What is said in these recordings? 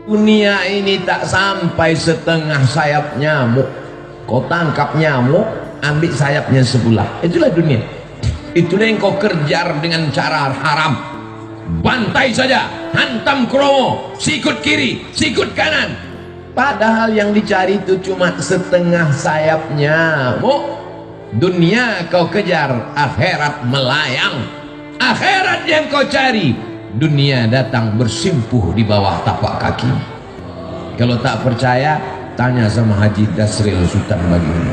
Dunia ini tak sampai setengah sayap nyamuk. Kau tangkap nyamuk, ambil sayapnya sebelah. Itulah dunia. Itulah yang kau kejar dengan cara haram. Bantai saja, hantam kromo, sikut kiri, sikut kanan. Padahal yang dicari itu cuma setengah sayap nyamuk. Dunia kau kejar, akhirat melayang. Akhirat yang kau cari, dunia datang bersimpuh di bawah tapak kaki. Kalau tak percaya, tanya sama Haji Dasril Sultan Bagian.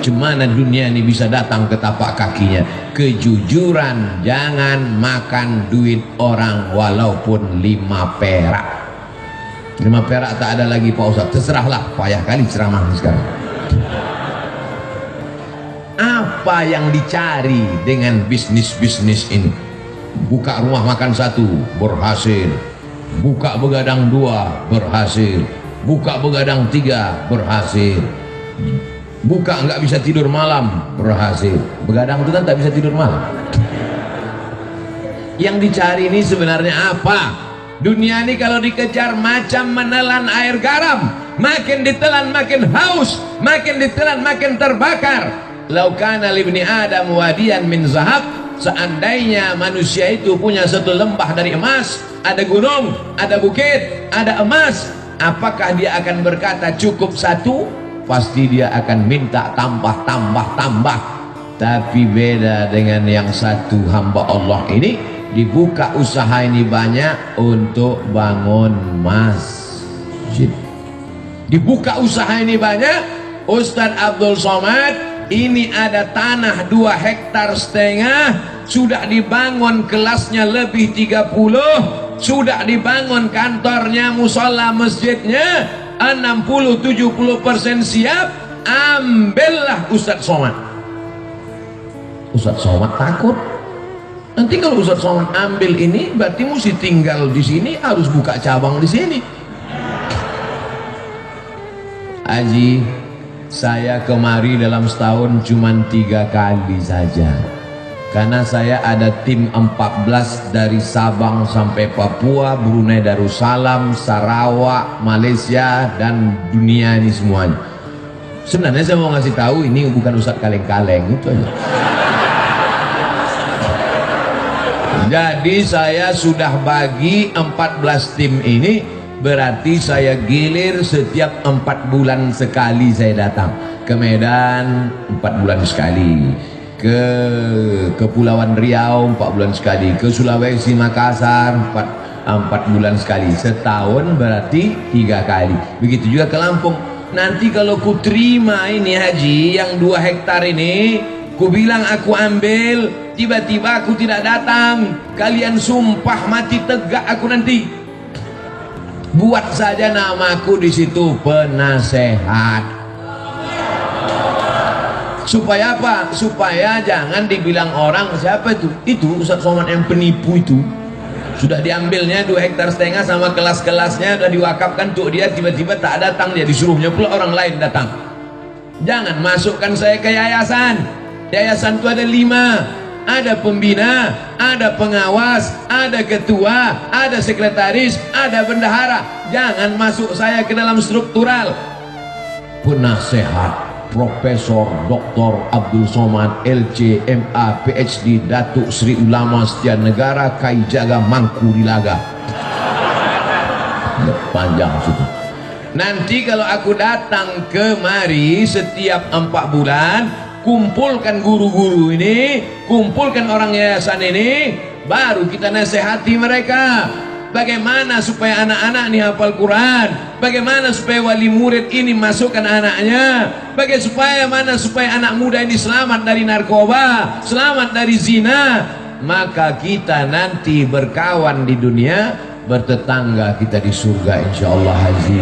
Cemana dunia ini bisa datang ke tapak kakinya? Kejujuran, jangan makan duit orang walaupun 5 perak. 5 perak tak ada lagi Pak Ustaz. Terserahlah, payah kali ceramah sekarang. Apa yang dicari dengan bisnis-bisnis ini? Buka rumah makan 1 berhasil, buka begadang 2 berhasil, buka begadang 3 berhasil, buka nggak bisa tidur malam berhasil. Begadang itu kan tak bisa tidur malam. Yang dicari ini sebenarnya apa? Dunia ini kalau dikejar macam menelan air garam, makin ditelan makin haus, makin ditelan makin terbakar. Lau kana libni Adam wadiyan min zahab, seandainya manusia itu punya satu lembah dari emas, ada gunung, ada bukit, ada emas, apakah dia akan berkata cukup 1? Pasti dia akan minta tambah. Tapi beda dengan yang satu hamba Allah ini, dibuka usaha ini banyak untuk bangun masjid. Dibuka usaha ini banyak. Ustadz Abdul Somad ini ada tanah 2,5 hektar, sudah dibangun kelasnya lebih 30, sudah dibangun kantornya, musola masjidnya 60-70% siap. Ambillah Ustadz Somad. Ustadz Somad takut nanti kalau Ustadz Somad ambil ini berarti mesti tinggal di sini, harus buka cabang di sini. Haji, saya kemari dalam setahun cuma 3 kali saja, karena saya ada tim 14 dari Sabang sampai Papua, Brunei Darussalam, Sarawak, Malaysia, dan dunia ini semuanya. Sebenarnya saya mau ngasih tahu ini bukan Ustadz kaleng-kaleng, itu aja. Jadi saya sudah bagi 14 tim ini. Berarti saya gilir setiap 4 bulan sekali saya datang ke Medan, 4 bulan sekali, ke Kepulauan Riau 4 bulan sekali, ke Sulawesi Makassar 4 bulan sekali. Setahun berarti 3 kali. Begitu juga ke Lampung. Nanti kalau ku terima ini haji yang 2 hektar ini, ku bilang aku ambil, tiba-tiba aku tidak datang, kalian sumpah mati tegak aku nanti. Buat saja namaku di situ penasehat. Supaya apa? Supaya jangan dibilang orang siapa itu? Itu Ustadz Somad yang penipu itu. Sudah diambilnya 2,5 hektar sama kelas-kelasnya sudah diwakafkan untuk dia, tiba-tiba tak datang, dia disuruhnya pula orang lain datang. Jangan masukkan saya ke yayasan. Yayasan itu ada 5. Ada pembina, ada pengawas, ada ketua, ada sekretaris, ada bendahara. Jangan masuk saya ke dalam struktural. Penasehat Profesor Dr. Abdul Somad LC MA PhD Datuk Sri Ulama Setia Negara Kai Jaga Mangkurilaga. Panjang situ. Nanti kalau aku datang kemari setiap 4 bulan, kumpulkan guru-guru ini, kumpulkan orang yayasan ini, baru kita nasihati mereka. Bagaimana supaya anak-anak ini hafal Quran, bagaimana supaya wali murid ini masukkan anaknya, bagaimana supaya anak muda ini selamat dari narkoba, selamat dari zina. Maka kita nanti berkawan di dunia, bertetangga kita di surga insyaallah haji.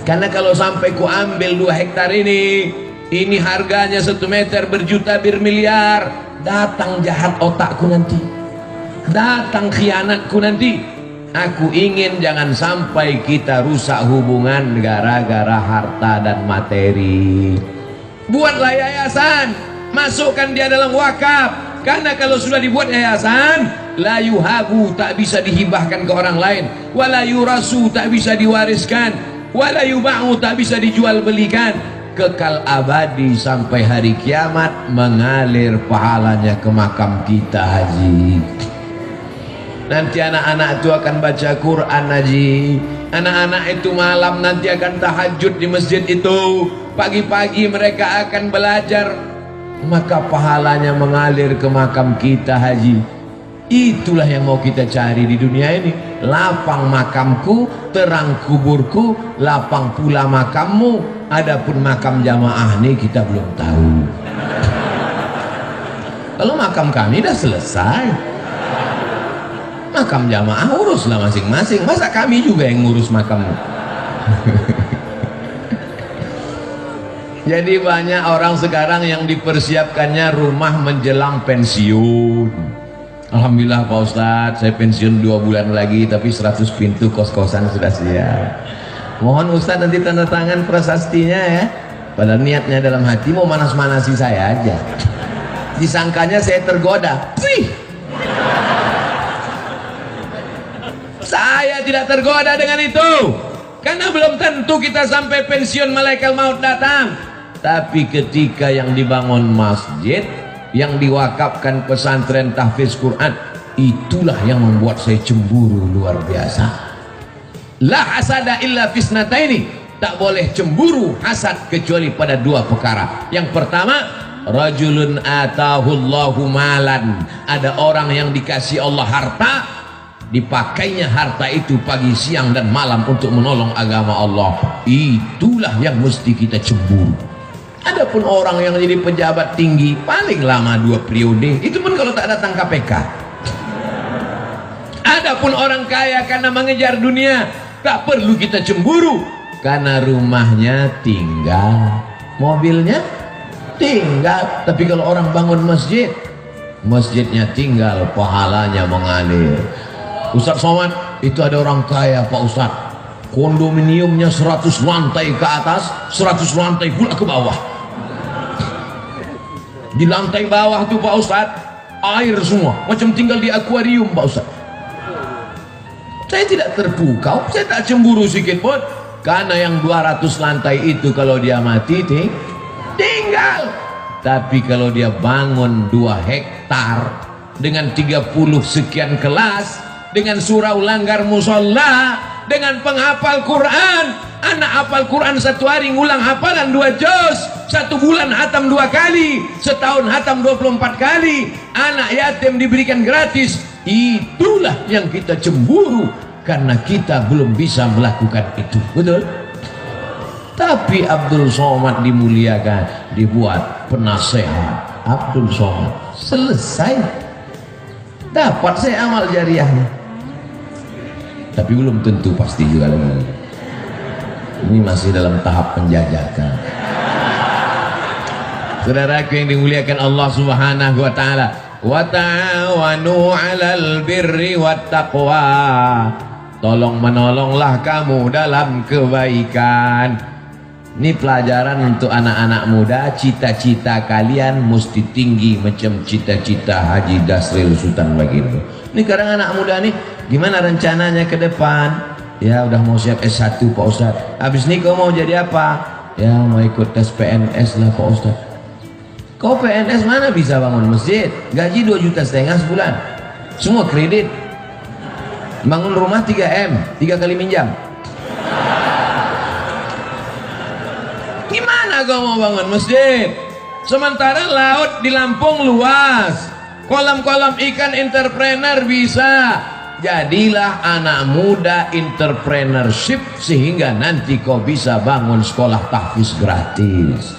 Karena kalau sampai ku ambil 2 hektar ini harganya 1 meter berjuta bermiliar, datang jahat otakku nanti, datang khianatku nanti. Aku ingin jangan sampai kita rusak hubungan gara-gara harta dan materi. Buatlah yayasan, masukkan dia dalam wakaf. Karena kalau sudah dibuat yayasan, la yuhabu, tak bisa dihibahkan ke orang lain, wala yurasu, tak bisa diwariskan, wala yuba'u, tak bisa dijual belikan, kekal abadi sampai hari kiamat, mengalir pahalanya ke makam kita haji. Nanti anak-anak itu akan baca Quran haji, anak-anak itu malam nanti akan tahajud di masjid itu, pagi-pagi mereka akan belajar, maka pahalanya mengalir ke makam kita haji. Itulah yang mau kita cari di dunia ini. Lapang makamku, terang kuburku, lapang pula makammu. Adapun makam jamaah ini kita belum tahu. Kalau makam kami dah selesai, makam jamaah uruslah masing-masing. Masa kami juga yang ngurus makammu? Jadi banyak orang sekarang yang dipersiapkannya rumah menjelang pensiun. Alhamdulillah Pak Ustadz, saya pensiun 2 bulan lagi, tapi 100 pintu kos-kosan sudah siap. Mohon Ustadz nanti tanda tangan prasastinya ya. Padahal niatnya dalam hati mau manas-manasi saya aja. Disangkanya saya tergoda. Wih. Saya tidak tergoda dengan itu, karena belum tentu kita sampai pensiun malaikat maut datang. Tapi ketika yang dibangun masjid, yang diwakafkan pesantren tahfiz Quran, itulah yang membuat saya cemburu luar biasa. La hasada illa fisnataini, tak boleh cemburu hasad kecuali pada 2 perkara. Yang pertama, rajulun atahullahu malan, ada orang yang dikasih Allah harta, dipakainya harta itu pagi, siang dan malam untuk menolong agama Allah. Itulah yang mesti kita cemburu. Adapun orang yang jadi pejabat tinggi paling lama 2 periode, itu pun kalau tak datang KPK. Adapun orang kaya karena mengejar dunia, tak perlu kita cemburu, karena rumahnya tinggal, mobilnya tinggal. Tapi kalau orang bangun masjid, masjidnya tinggal, pahalanya mengalir. Ustadz Somad, itu ada orang kaya Pak Ustadz, kondominiumnya 100 lantai ke atas, 100 lantai pula ke bawah. Di lantai bawah tuh Pak Ustadz, air semua, macam tinggal di akuarium Pak Ustadz. Saya tidak terpukau, saya tak cemburu sedikit pun, karena yang 200 lantai itu kalau dia mati tinggal. Tapi kalau dia bangun 2 hektar dengan 30 sekian kelas, dengan surau langgar musola, dengan penghafal Quran, anak hafal Quran 1 hari ngulang hafalan 2 juz, 1 bulan hatam 2 kali, setahun hatam 24 kali, anak yatim diberikan gratis. Itulah yang kita cemburu, karena kita belum bisa melakukan itu, betul? Tapi Abdul Somad dimuliakan, dibuat penasehat Abdul Somad, selesai, dapat saya amal jariahnya. Tapi belum tentu pasti juga lagi. Ini masih dalam tahap penjajakan. Saudaraku yang dimuliakan Allah Subhanahu wa taala, wa ta'awanu 'alal birri wat taqwa. Tolong menolonglah kamu dalam kebaikan. Ini pelajaran untuk anak-anak muda, cita-cita kalian mesti tinggi macam cita-cita Haji Dasril Sultan Baginda. Ini sekarang anak muda nih, gimana rencananya ke depan? Ya udah mau siap S1 Pak Ustadz. Habis ini kau mau jadi apa? Ya mau ikut tes PNS lah Pak Ustadz. Kau PNS mana bisa bangun masjid? Gaji 2,5 juta sebulan. Semua kredit. Bangun rumah 3M, 3 kali minjam. Gimana kau mau bangun masjid? Sementara laut di Lampung luas, kolam-kolam ikan entrepreneur bisa. Jadilah anak muda entrepreneurship, sehingga nanti kau bisa bangun sekolah tahfiz gratis.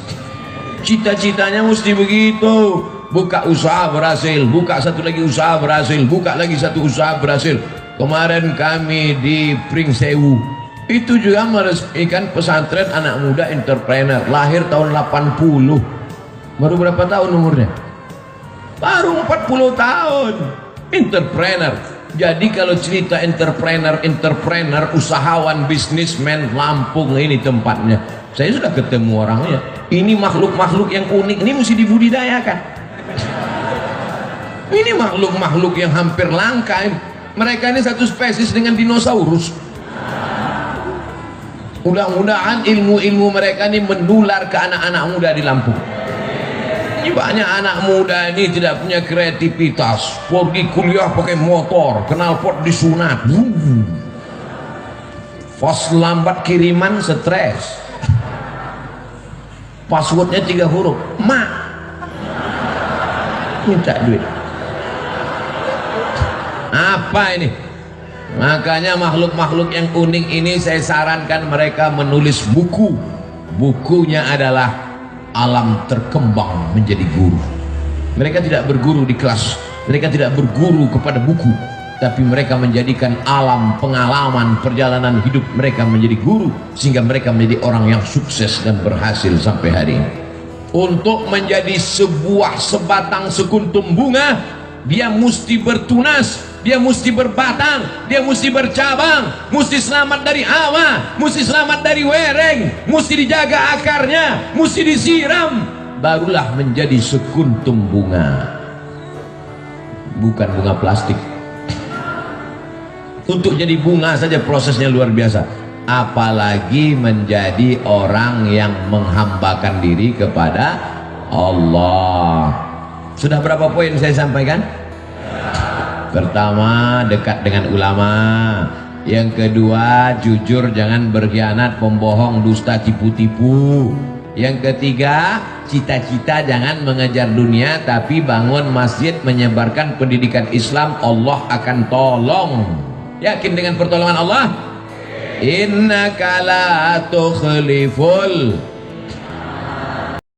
Cita-citanya mesti begitu. Buka usaha berhasil, buka satu lagi usaha berhasil, buka lagi satu usaha berhasil. Kemarin kami di Pringsewu itu juga meresmikan pesantren anak muda entrepreneur, lahir tahun 80. Baru berapa tahun umurnya? Baru 40 tahun. Entrepreneur. Jadi kalau cerita entrepreneur, usahawan, bisnismen, Lampung ini tempatnya. Saya sudah ketemu orangnya. Ini makhluk-makhluk yang unik, ini mesti dibudidayakan. Ini makhluk-makhluk yang hampir langka. Mereka ini satu spesies dengan dinosaurus. Mudah-mudahan ilmu-ilmu mereka ini menular ke anak-anak muda di Lampung. Ini banyak anak muda ini tidak punya kreativitas, pergi kuliah pakai motor, knalpot disunat, pas lambat kiriman stres, passwordnya 3 huruf, mak minta duit. Apa ini? Makanya makhluk-makhluk yang unik ini saya sarankan mereka menulis buku. Bukunya adalah Alam Terkembang Menjadi Guru. Mereka tidak berguru di kelas, mereka tidak berguru kepada buku, tapi mereka menjadikan alam pengalaman perjalanan hidup mereka menjadi guru, sehingga mereka menjadi orang yang sukses dan berhasil sampai hari ini. Untuk menjadi sebuah sebatang sekuntum bunga, dia mesti bertunas, dia mesti berbatang, dia mesti bercabang, mesti selamat dari hawa, mesti selamat dari wereng, mesti dijaga akarnya, mesti disiram, barulah menjadi sekuntum bunga, bukan bunga plastik. Untuk jadi bunga saja prosesnya luar biasa, apalagi menjadi orang yang menghambakan diri kepada Allah. Sudah berapa poin saya sampaikan? Pertama, dekat dengan ulama. Yang kedua, jujur, jangan berkhianat, pembohong, dusta, tipu-tipu. Yang ketiga, cita-cita jangan mengejar dunia, tapi bangun masjid, menyebarkan pendidikan Islam, Allah akan tolong. Yakin dengan pertolongan Allah? Innaka la tukhliful